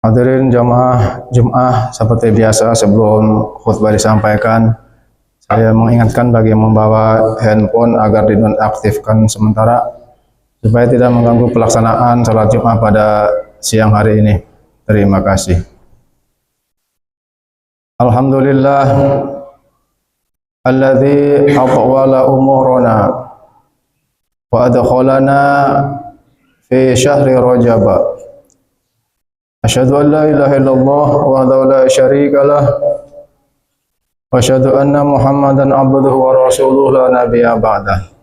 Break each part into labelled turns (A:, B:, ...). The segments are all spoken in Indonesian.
A: Hadirin jamaah Jum'ah, seperti biasa sebelum khutbah disampaikan, saya mengingatkan bagi yang membawa handphone agar dinonaktifkan sementara supaya tidak mengganggu pelaksanaan salat Jum'ah pada siang hari ini. Terima kasih. Alhamdulillah alladzi atwala umurana wa adkhalana fi syahri Rajab. Asyhadu an la ilaha illallah wahdahu la syarika lah wa asyhadu anna Muhammadan abduhu wa rasuluhu la nabiyya ba'dah.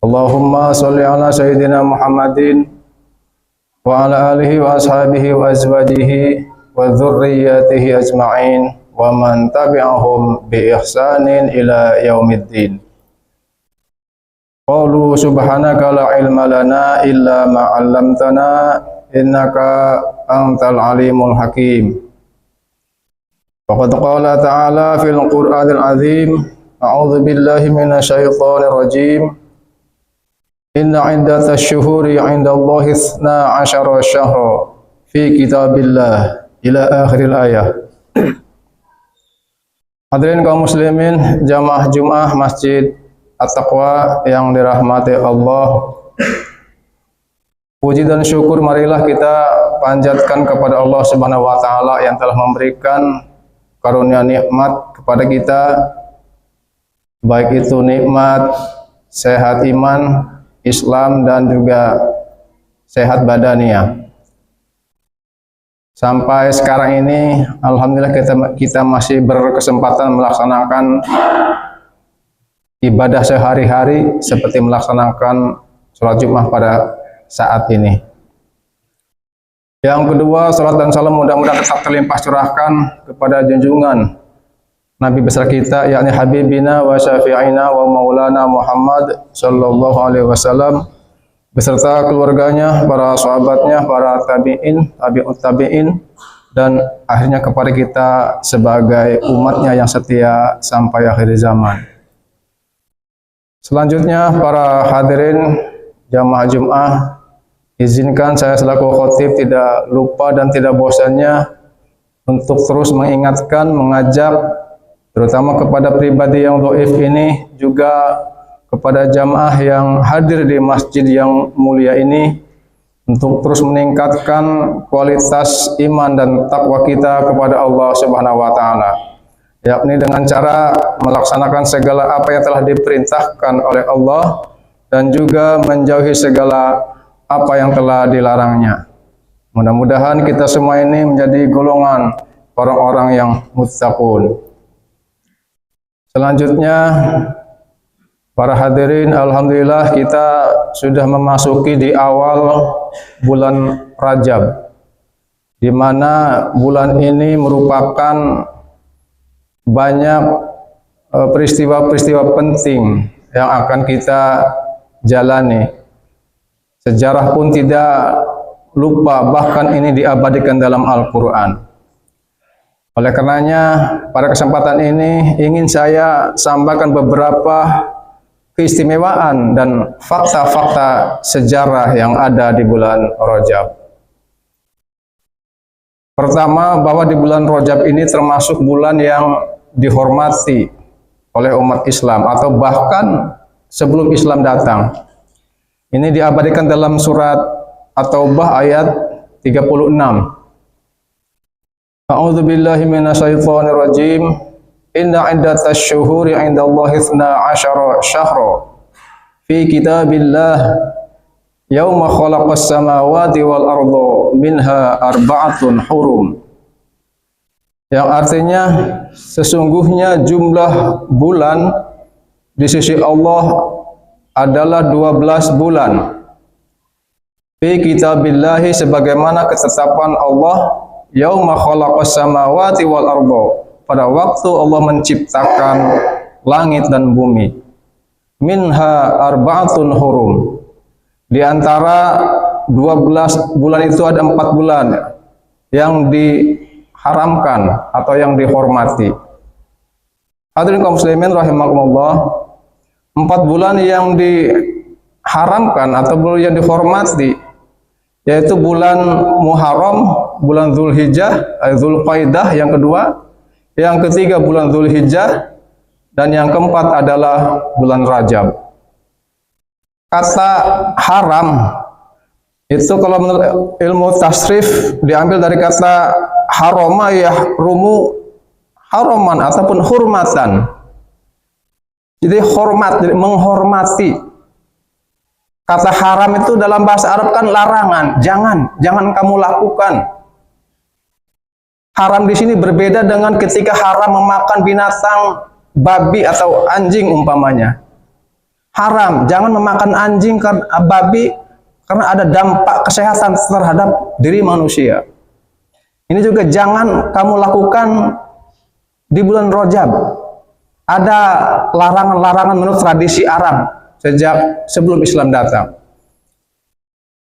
A: Allahumma shalli ala sayyidina Muhammadin wa ala alihi wa ashabihi wa azwajihi wa dzurriyyatihi ajma'in wa man tabi'ahum bi ihsanin ila yaumiddin. Qalu subhanaka la ilma lana illa ma 'allamtana innaka antal alimul hakim. Faqad qala ta'ala fil Qur'anil azim, a'udzu billahi minasyaitonir rajim. Inna 'iddatash syuhuri 'indallahi 12 syahra fi kitabillah ila akhiril ayah. Hadirin kaum muslimin jamaah Jum'ah Masjid At-Taqwa yang dirahmati Allah, puji dan syukur marilah kita panjatkan kepada Allah Subhanahu wa taala yang telah memberikan karunia nikmat kepada kita, baik itu nikmat sehat iman, Islam dan juga sehat badania. Sampai sekarang ini alhamdulillah kita masih berkesempatan melaksanakan ibadah sehari-hari seperti melaksanakan sholat Jumat pada saat ini. Yang kedua, salat dan salam mudah-mudahan tetap terlimpah curahkan kepada junjungan Nabi besar kita, yakni Habibina wa Syafi'ina wa Maulana Muhammad sallallahu alaihi wasallam beserta keluarganya, para sahabatnya, para tabi'in, tabi'ut tabi'in, dan akhirnya kepada kita sebagai umatnya yang setia sampai akhir zaman. Selanjutnya, para hadirin jamaah Jum'ah, izinkan saya selaku khotib tidak lupa dan tidak bosannya untuk terus mengingatkan, mengajak, terutama kepada pribadi yang dhaif ini, juga kepada jamaah yang hadir di masjid yang mulia ini, untuk terus meningkatkan kualitas iman dan takwa kita kepada Allah Subhanahu wa taala, yakni dengan cara melaksanakan segala apa yang telah diperintahkan oleh Allah dan juga menjauhi segala apa yang telah dilarangnya. Mudah-mudahan kita semua ini menjadi golongan orang-orang yang muttaqun. Selanjutnya, para hadirin, alhamdulillah kita sudah memasuki di awal bulan Rajab, di mana bulan ini merupakan banyak peristiwa-peristiwa penting yang akan kita jalani. Sejarah pun tidak lupa, bahkan ini diabadikan dalam Al-Quran. Oleh karenanya, pada kesempatan ini ingin saya sampaikan beberapa keistimewaan dan fakta-fakta sejarah yang ada di bulan Rajab. Pertama, bahwa di bulan Rajab ini termasuk bulan yang dihormati oleh umat Islam, atau bahkan sebelum Islam datang. Ini diabadikan dalam surat At-Taubah ayat 36. A'udzu billahi minasyaitonir rajim. Inna 'iddatash syuhuri 'indallahi 12 syahra fi kitabillah yauma khalaqas samawati wal arda minha arba'atun hurum. Yang artinya sesungguhnya jumlah bulan di sisi Allah adalah 12 bulan. Fi kitabillahi, sebagaimana ketetapan Allah, yauma khalaqas samawati wal arda, pada waktu Allah menciptakan langit dan bumi. Minha arba'atun hurum, Di antara 12 bulan itu ada 4 bulan yang diharamkan atau yang dihormati. Hadirin kaum muslimin rahimakumullah, 4 bulan yang diharamkan atau bulan yang dihormati yaitu bulan Muharram, bulan Zulhijjah, Zulqaidah yang kedua, yang ketiga bulan Zulhijjah, dan yang keempat adalah bulan Rajab. Kata haram itu kalau menurut ilmu tasrif diambil dari kata haroma yahrumu haroman ataupun hurmatan. Jadi hormat, jadi menghormati. Kata haram itu dalam bahasa Arab kan larangan, jangan kamu lakukan. Haram di sini berbeda dengan ketika haram memakan binatang babi atau anjing umpamanya. Haram, jangan memakan anjing karena babi karena ada dampak kesehatan terhadap diri manusia. Ini juga jangan kamu lakukan di bulan Rajab. Ada larangan-larangan menurut tradisi Arab sejak sebelum Islam datang.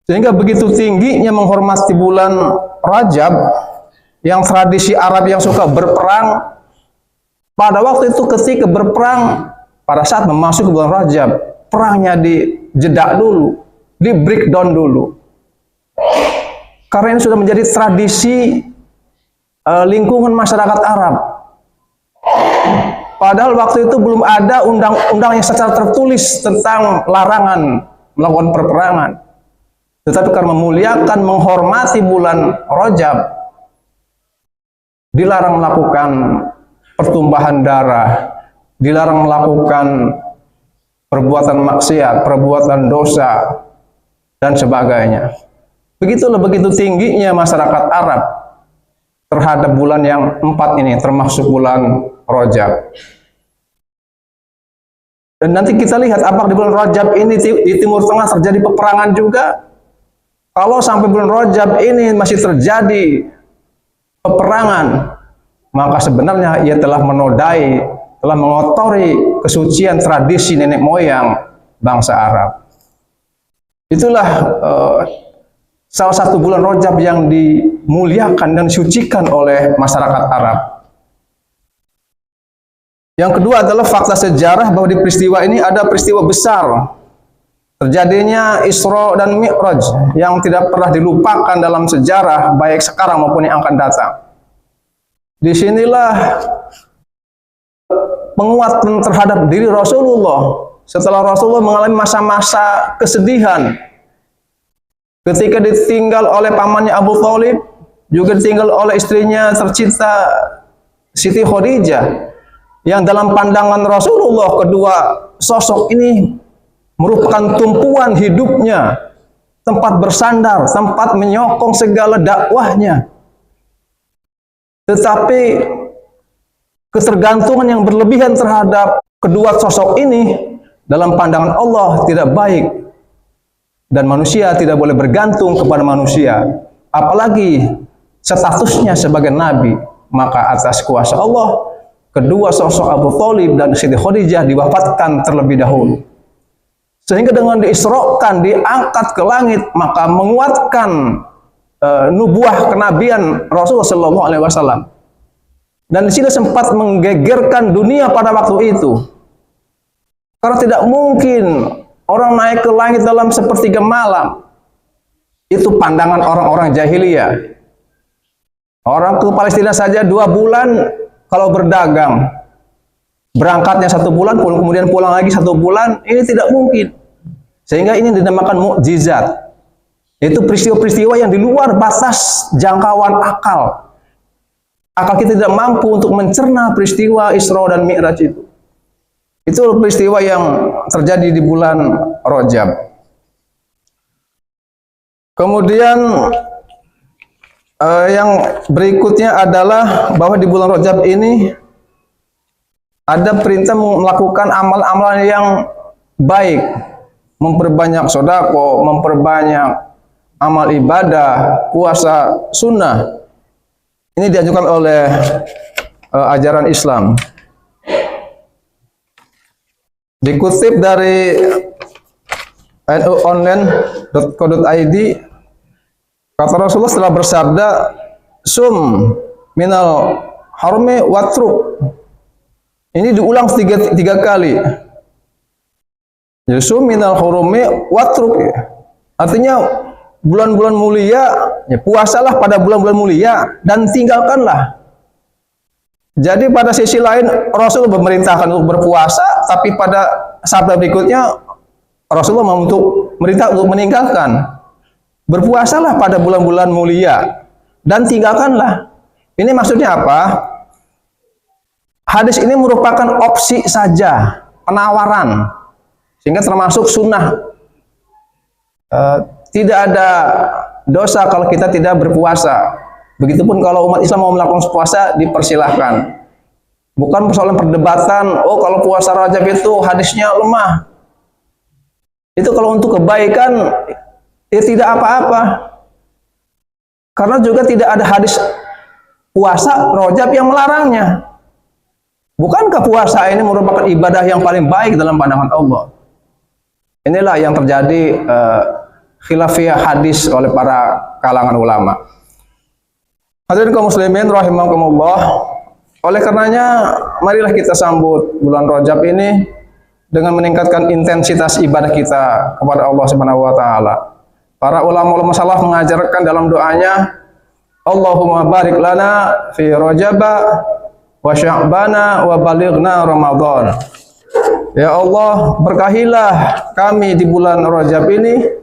A: Sehingga begitu tingginya menghormati bulan Rajab, yang tradisi Arab yang suka berperang, pada waktu itu ketika berperang, pada saat memasuki bulan Rajab, perangnya dijedak dulu, di breakdown dulu. Karena ini sudah menjadi tradisi lingkungan masyarakat Arab. Padahal waktu itu belum ada undang-undang yang secara tertulis tentang larangan melakukan perperangan. Tetapi karena memuliakan, menghormati bulan Rajab, dilarang melakukan pertumpahan darah, dilarang melakukan perbuatan maksiat, perbuatan dosa, dan sebagainya. Begitulah begitu tingginya masyarakat Arab terhadap bulan yang 4 ini, termasuk bulan Rajab. Dan nanti kita lihat apakah di bulan Rajab ini di Timur Tengah terjadi peperangan juga. Kalau sampai bulan Rajab ini masih terjadi peperangan, maka sebenarnya ia telah menodai, telah mengotori kesucian tradisi nenek moyang bangsa Arab. Itulah salah satu bulan Rajab yang dimuliakan dan disucikan oleh masyarakat Arab. Yang kedua adalah fakta sejarah bahwa di peristiwa ini ada peristiwa besar, terjadinya Isra dan Mi'raj yang tidak pernah dilupakan dalam sejarah baik sekarang maupun yang akan datang. Disinilah penguatan terhadap diri Rasulullah setelah Rasulullah mengalami masa-masa kesedihan ketika ditinggal oleh pamannya Abu Thalib, juga ditinggal oleh istrinya tercinta Siti Khadijah, yang dalam pandangan Rasulullah kedua sosok ini merupakan tumpuan hidupnya, tempat bersandar, tempat menyokong segala dakwahnya. Tetapi ketergantungan yang berlebihan terhadap kedua sosok ini dalam pandangan Allah tidak baik, dan manusia tidak boleh bergantung kepada manusia, apalagi statusnya sebagai nabi. Maka atas kuasa Allah, kedua sosok Abu Thalib dan Siti Khadijah diwafatkan terlebih dahulu. Sehingga dengan diisrokan, diangkat ke langit, maka menguatkan nubuah kenabian Rasulullah SAW. Dan di sini sempat menggegerkan dunia pada waktu itu. Karena tidak mungkin orang naik ke langit dalam sepertiga malam. Itu pandangan orang-orang jahiliyah. Orang ke Palestina saja 2 bulan kalau berdagang, berangkatnya 1 bulan, kemudian pulang lagi 1 bulan, ini tidak mungkin. Sehingga ini dinamakan mukjizat. Itu peristiwa-peristiwa yang di luar batas jangkauan akal. Akal kita tidak mampu untuk mencerna peristiwa Isra dan Mi'raj itu. Itu peristiwa yang terjadi di bulan Rajab. Kemudian yang berikutnya adalah bahwa di bulan Rajab ini ada perintah melakukan amal-amalan yang baik, memperbanyak sedekah, memperbanyak amal ibadah, puasa sunnah. Ini dianjurkan oleh ajaran Islam. Dikutip dari nuonline.co.id, kata Rasulullah setelah bersabda, sum minal harumi watruk. Ini diulang tiga kali. Jadi sum minal harumi watruk. Artinya bulan-bulan mulia, ya puasalah pada bulan-bulan mulia dan tinggalkanlah. Jadi pada sisi lain Rasul memerintahkan untuk berpuasa, tapi pada sabda berikutnya Rasulullah merintah untuk meninggalkan. Berpuasalah pada bulan-bulan mulia dan tinggalkanlah. Ini maksudnya apa? Hadis ini merupakan opsi saja, penawaran, sehingga termasuk sunnah. Tidak ada dosa kalau kita tidak berpuasa. Begitupun kalau umat Islam mau melakukan puasa, dipersilahkan. Bukan persoalan perdebatan, oh kalau puasa Rajab itu hadisnya lemah. Itu kalau untuk kebaikan, ya tidak apa-apa. Karena juga tidak ada hadis puasa Rajab yang melarangnya. Bukankah puasa ini merupakan ibadah yang paling baik dalam pandangan Allah? Inilah yang terjadi khilafiyah hadis oleh para kalangan ulama. Hadirin kaum muslimin rahimakumullah. Oleh karenanya, marilah kita sambut bulan Rajab ini dengan meningkatkan intensitas ibadah kita kepada Allah Subhanahu wa taala. Para ulama salaf mengajarkan dalam doanya, Allahumma barik lana fi Rajaba wa Sya'bana wa balighna Ramadan. Ya Allah, berkahilah kami di bulan Rajab ini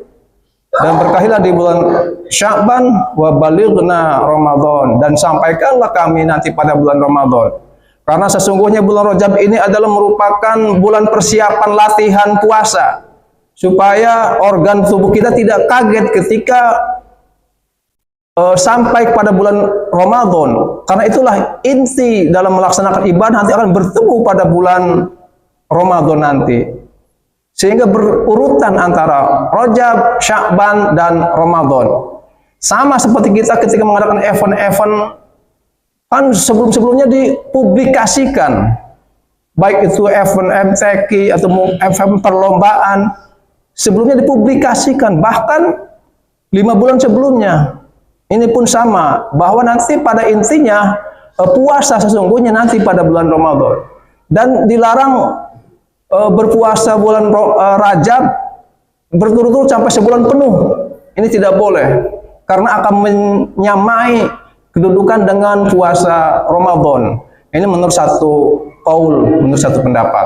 A: dan berkahilah di bulan Sya'ban wa balighna Ramadan, dan sampaikanlah kami nanti pada bulan Ramadan. Karena sesungguhnya bulan Rajab ini adalah merupakan bulan persiapan latihan puasa, supaya organ tubuh kita tidak kaget ketika sampai pada bulan Ramadan. Karena itulah inti dalam melaksanakan ibadah nanti akan bertemu pada bulan Ramadan nanti. Sehingga berurutan antara Rajab, Sya'ban, dan Ramadan. Sama seperti kita ketika mengadakan event-event, kan sebelum-sebelumnya dipublikasikan. Baik itu event MTQ atau event perlombaan, sebelumnya dipublikasikan. Bahkan 5 bulan sebelumnya. Ini pun sama, bahwa nanti pada intinya puasa sesungguhnya nanti pada bulan Ramadan. Dan dilarang berpuasa bulan Rajab berturut-turut sampai sebulan penuh. Ini tidak boleh, karena akan menyamai kedudukan dengan puasa Ramadan. Ini menurut satu qaul, menurut satu pendapat.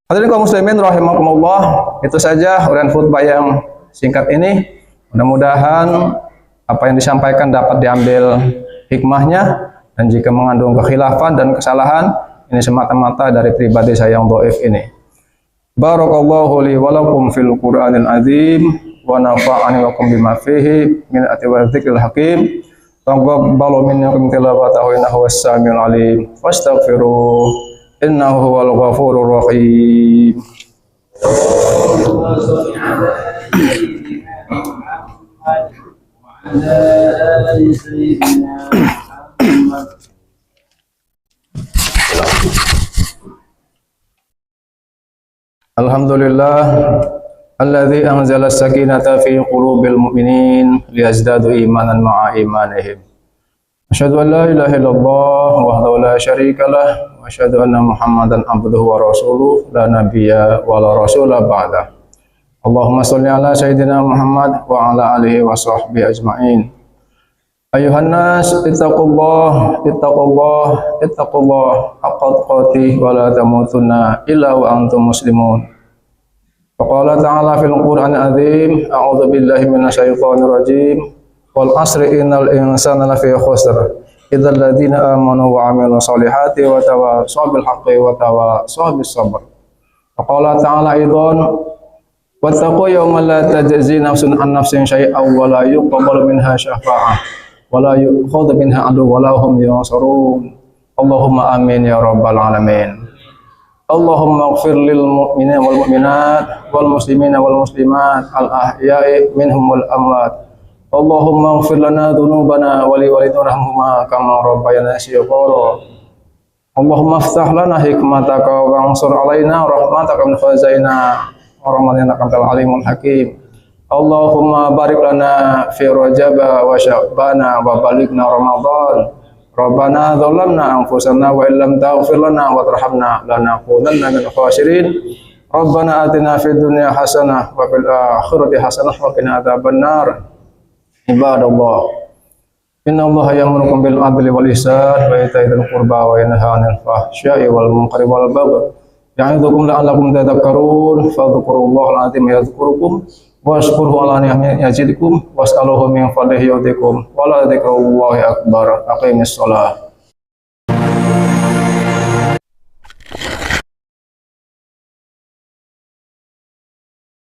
A: Hadirin kaum muslimin rahimakumullah, itu saja uraian khutbah yang singkat ini. Mudah-mudahan apa yang disampaikan dapat diambil hikmahnya, dan jika mengandung kekhilafan dan kesalahan, ini semata-mata dari pribadi saya yang dhaif ini. Barakallahu li wa lakum fil Qur'anil azim wa nafa'ani wa kum bima fihi min ayati wa dzikril hakim. Taqabbalu minkum tilawatahu innahu was-sami'ul alim. Wastaghfiruh innahu huwal ghafurur rahim. Alhamdulillah alladzi anzala as-sakinata fi qulubil mu'minin liyazdadu imanan ma'a imanihim. Asyhadu an la ilaha illallah wahdahu la syarika lah wa asyhadu anna Muhammadan abduhu wa rasuluh la nabiyya wa la rasula ba'da. Allahumma shalli ala sayyidina Muhammad wa ala alihi wa sahbihi ajma'in. Ayuhan nas ittaqullah haqqa tuqatih wa la tamutunna illa wa antum muslimun. Faqala ta'ala fil Qur'anil azim, a'udzu billahi minasyaitonir rajim. Wal 'asri innal insana lafi khusr illal ladzina amanu wa 'amilus solihati wa tawassaw bil haqqi wa tawassaw bis sabr. Faqala ta'ala aidan, wattaqu yawman la tajzi nafsun an nafsin syai'an wa la yuqbalu minha syafa'ah wala yu'khadhu minha 'adlun wala hum yunsarun. Allahumma amin ya rabbal alamin. Allahumma ighfir lil mu'minina wal mu'minat wal muslimina wal muslimat al ahya'i minhum wal amwat. Allahumma ighfir lana dhunubana wa li walidayna warhamhuma kama rabbayana shighara. Allahumma iftah lana hikmataka wa ansur alaina rahmataka min khazaina wa Ramadan innaka antal alimul hakim. Allahumma barik lana fi Rajab wa Sya'bana wa balighna Ramadan. Rabbana dzalamna anfusana wa illam taghfir lana wa tarhamna lanakunanna minal khasirin. Rabbana atina fid dunya hasanah wa fil akhirati hasanah wa qina adzabannar. Ibadallah, innallaha ya'murukum bil adli wal ihsan wa ita'i dzil qurba wa yanha 'anil fahsya'i wal munkari wal baghi. Ya'idzukum la'allakum tadhakkarun. Fadhkurullahal 'azim yadhkurukum washkuruhu 'ala ni'amihi yazidkum was'aluhu min fadlihi yu'tikum wa la dzikrullahi akbar. Aqimis shalah.